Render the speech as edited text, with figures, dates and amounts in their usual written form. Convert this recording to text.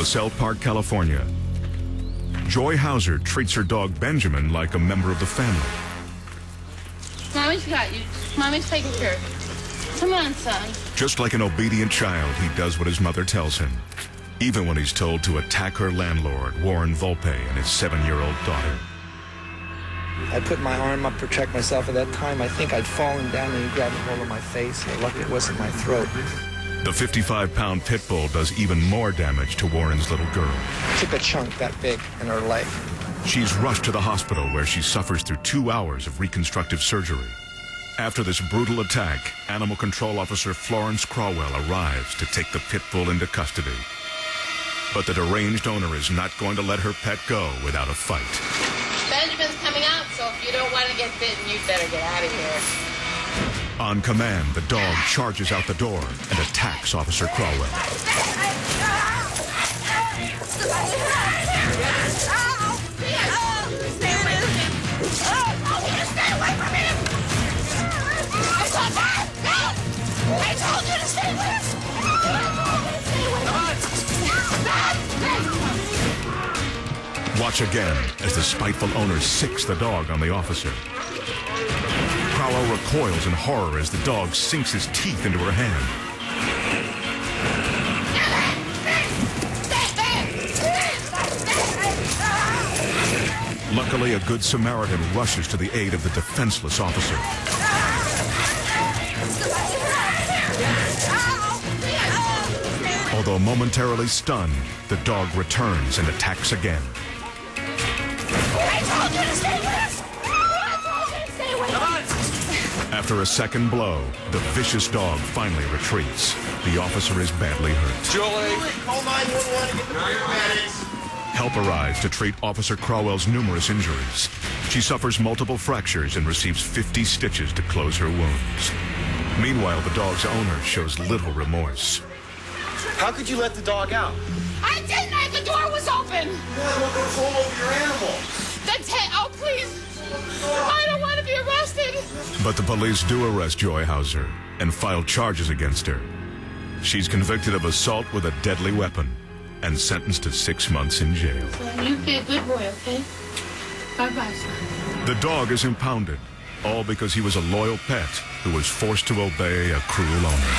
LaSalle Park, California. Joy Hauser treats her dog Benjamin like a member of the family. Mommy's got you. Mommy's taking care of you. Come on, son. Just like an obedient child, he does what his mother tells him, even when he's told to attack her landlord, Warren Volpe, and his 7-year-old daughter. I put my arm up to protect myself. At that time, I think I'd fallen down and he grabbed a hold of my face. Luckily, it wasn't my throat. The 55-pound pit bull does even more damage to Warren's little girl. Took a chunk that big in her leg. She's rushed to the hospital where she suffers through 2 hours of reconstructive surgery. After this brutal attack, Animal Control Officer Florence Crawwell arrives to take the pit bull into custody. But the deranged owner is not going to let her pet go without a fight. Benjamin's coming out, so if you don't want to get bitten, you'd better get out of here. On command, the dog charges out the door and attacks Officer Crawwell. Stay away from him! I told you to stay away! Watch again as the spiteful owner sicks the dog on the officer. Crowell recoils in horror as the dog sinks his teeth into her hand. Luckily, a good Samaritan rushes to the aid of the defenseless officer. Although momentarily stunned, the dog returns and attacks again. After a second blow, the vicious dog finally retreats. The officer is badly hurt. Julie, call 911 and get the paramedics. Help arrives to treat Officer Crawwell's numerous injuries. She suffers multiple fractures and receives 50 stitches to close her wounds. Meanwhile, the dog's owner shows little remorse. How could you let the dog out? I didn't! The door was open! You had no control over your animal. Oh, please! I don't want to be arrested! But the police do arrest Joy Hauser and file charges against her. She's convicted of assault with a deadly weapon and sentenced to 6 months in jail. You be a good boy, okay? Bye-bye, son. The dog is impounded, all because he was a loyal pet who was forced to obey a cruel owner.